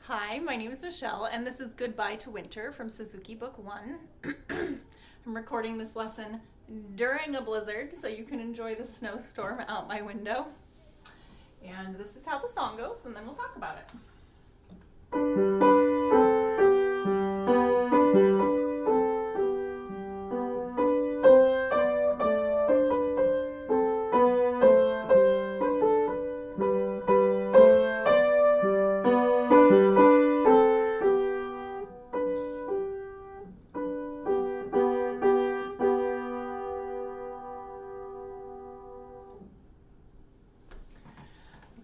Hi, my name is Michelle, and this is Goodbye to Winter from Suzuki Book 1. I'm recording this lesson during a blizzard, so you can enjoy the snowstorm out my window. And this is how the song goes, and then we'll talk about it.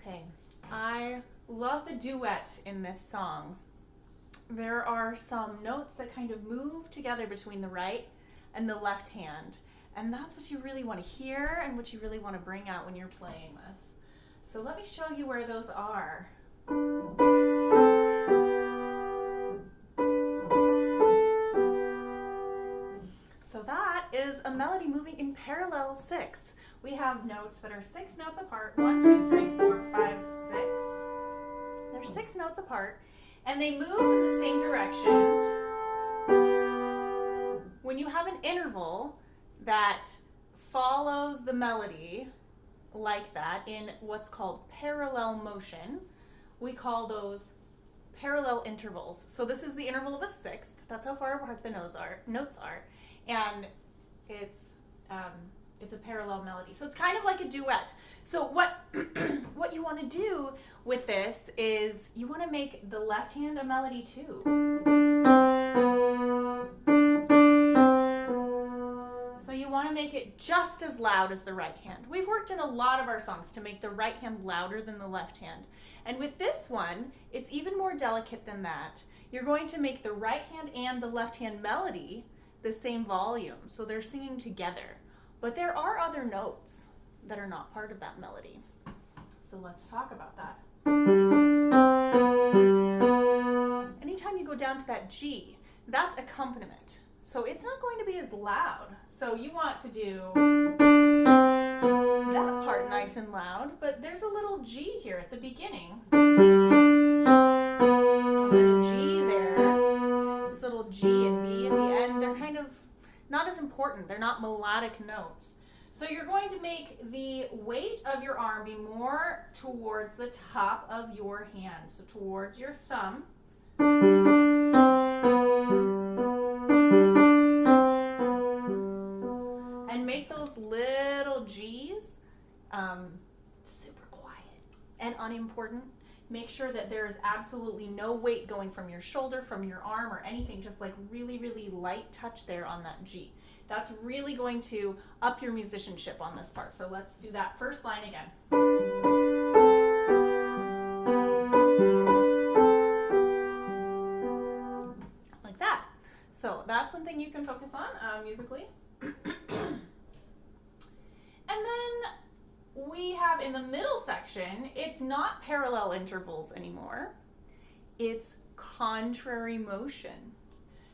Okay, I love the duet in this song. There are some notes that kind of move together between the right and the left hand, and that's what you really want to hear and what you really want to bring out when you're playing this. So let me show you where those are. So that is a melody moving in parallel 6. We have notes that are 6 notes apart. 1, 2, 3, 4, 5, 6. They're 6 notes apart, and they move in the same direction. When you have an interval that follows the melody like that in what's called parallel motion, we call those parallel intervals. So this is the interval of a sixth. That's how far apart the notes are, and it's a parallel melody. So it's kind of like a duet. So what what you want to do with this is you want to make the left hand a melody too. So you want to make it just as loud as the right hand. We've worked in a lot of our songs to make the right hand louder than the left hand. And with this one, it's even more delicate than that. You're going to make the right hand and the left hand melody the same volume, so they're singing together. But there are other notes that are not part of that melody. So let's talk about that. Anytime you go down to that G, that's accompaniment. So it's not going to be as loud. So you want to do that part nice and loud, but there's a little G here at the beginning. And a G there. This little G and B at the end, they're kind of not as important. They're not melodic notes. So you're going to make the weight of your arm be more towards the top of your hand, so towards your thumb. And make those little G's super quiet and unimportant. Make sure that there is absolutely no weight going from your shoulder, from your arm, or anything. Just like really, really light touch there on that G. That's really going to up your musicianship on this part. So let's do that first line again. Like that. So that's something you can focus on musically. And then we have in the middle section, it's not parallel intervals anymore. It's contrary motion.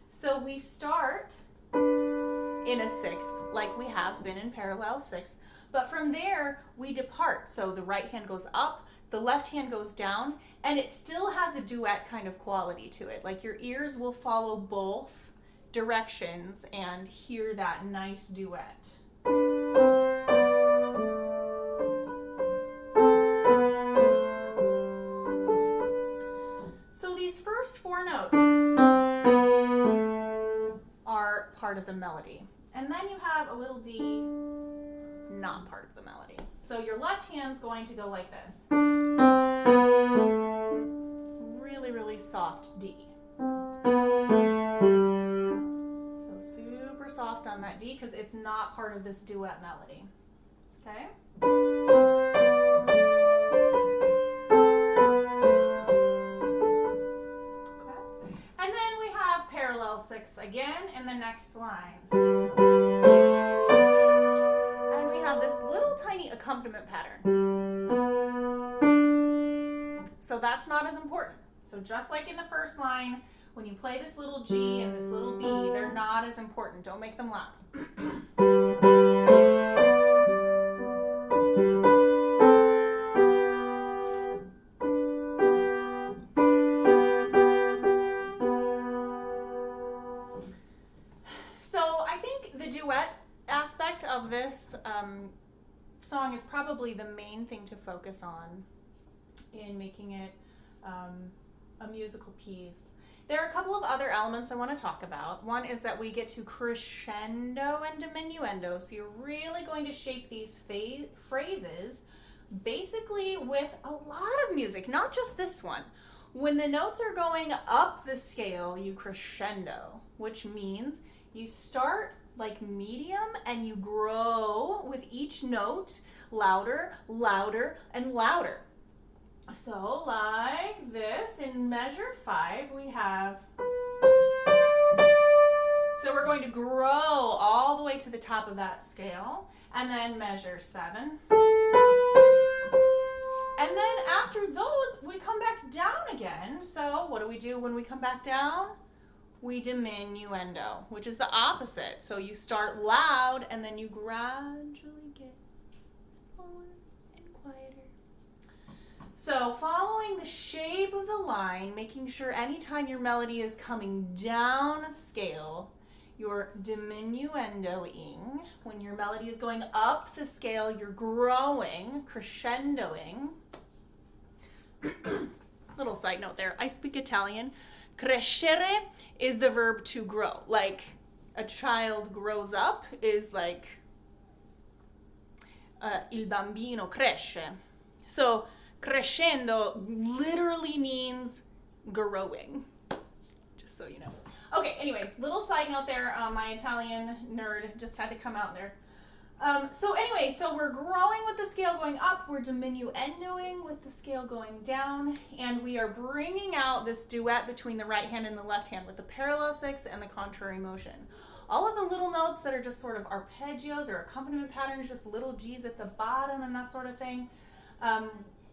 So we start in a sixth, like we have been in parallel sixth, but from there we depart. So the right hand goes up, the left hand goes down, and it still has a duet kind of quality to it. Like your ears will follow both directions and hear that nice duet. So these first 4 notes are part of the melody. And then you have a little D, not part of the melody. So your left hand's going to go like this. Really, really soft D. So super soft on that D because it's not part of this duet melody. Okay? And then we have parallel 6 again in the next line. And we have this little tiny accompaniment pattern. So that's not as important. So just like in the first line, when you play this little G and this little B, they're not as important. Don't make them loud. of this song is probably the main thing to focus on in making it a musical piece. There are a couple of other elements I want to talk about. One is that we get to crescendo and diminuendo. So you're really going to shape these phrases basically with a lot of music, not just this one. When the notes are going up the scale, you crescendo, which means you start like medium and you grow with each note louder, louder, and louder. So like this, in measure 5, we have, so we're going to grow all the way to the top of that scale, and then measure 7. And then after those, we come back down again. So what do we do when we come back down? We diminuendo, which is the opposite. So you start loud, and then you gradually get slower and quieter. So following the shape of the line, making sure anytime your melody is coming down the scale, you're diminuendoing. When your melody is going up the scale, you're growing, crescendoing. Little side note there, I speak Italian. Crescere is the verb to grow. Like a child grows up is like il bambino cresce. So crescendo literally means growing, just so you know. Okay, anyways, little side note there. My Italian nerd just had to come out there. So we're growing with the scale going up, we're diminuendoing with the scale going down, and we are bringing out this duet between the right hand and the left hand with the parallel 6 and the contrary motion. All of the little notes that are just sort of arpeggios or accompaniment patterns, just little G's at the bottom and that sort of thing,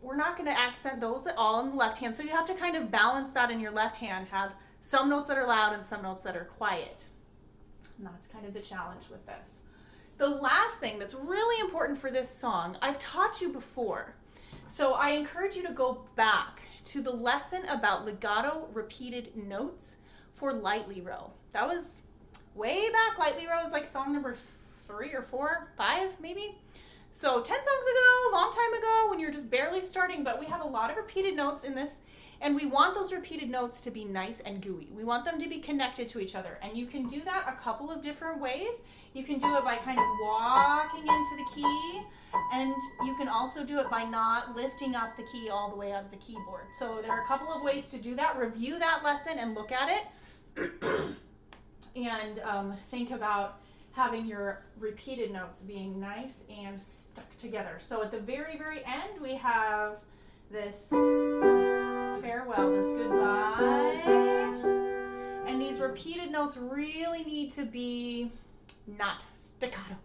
we're not going to accent those at all in the left hand, so you have to kind of balance that in your left hand, have some notes that are loud and some notes that are quiet. And that's kind of the challenge with this. The last thing that's really important for this song, I've taught you before, so I encourage you to go back to the lesson about legato repeated notes for lightly row. That was way back. Lightly row is like song number 3 or 4, 5 maybe. So 10 songs ago, long time ago, when you're just barely starting, but we have a lot of repeated notes in this, and we want those repeated notes to be nice and gooey. We want them to be connected to each other, and you can do that a couple of different ways. You can do it by kind of walking into the key, and you can also do it by not lifting up the key all the way out of the keyboard. So there are a couple of ways to do that. Review that lesson and look at it, and think about having your repeated notes being nice and stuck together. So at the very, very end, we have this farewell, this goodbye, and these repeated notes really need to be not staccato.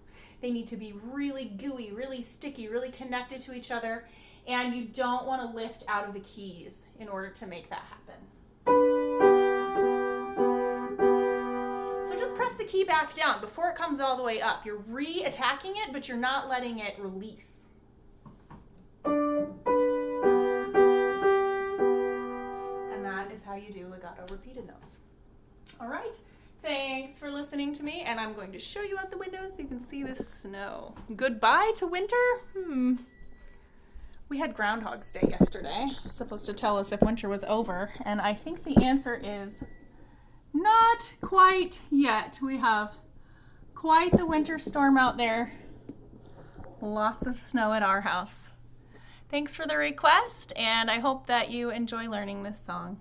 They need to be really gooey, really sticky, really connected to each other, and you don't want to lift out of the keys in order to make that happen. So just press the key back down before it comes all the way up. You're re-attacking it, but you're not letting it release. And that is how you do legato repeated notes. All right. Thanks for listening to me, and I'm going to show you out the window so you can see the snow. Goodbye to winter? We had Groundhog's Day yesterday. It's supposed to tell us if winter was over, and I think the answer is not quite yet. We have quite the winter storm out there. Lots of snow at our house. Thanks for the request, and I hope that you enjoy learning this song.